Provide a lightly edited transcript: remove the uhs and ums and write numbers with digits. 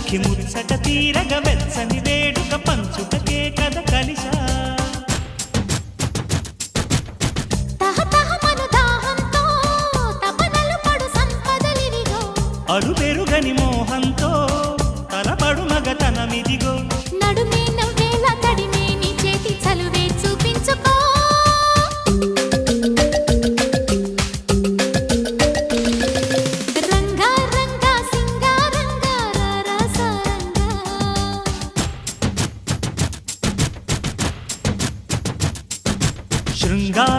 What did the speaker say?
సఖి ముచ్చట తీరగ వెచ్చని వేడుక పంచుటకే కథ కలిసా అడు పెరుగని మోహంతో తలపడు మగతనమిదిగో నడుమే నవ్వేల తడిమే నీ చేతి చలువే చూపించుకో రంగా రంగా సింగారంగా రసరంగా శృంగార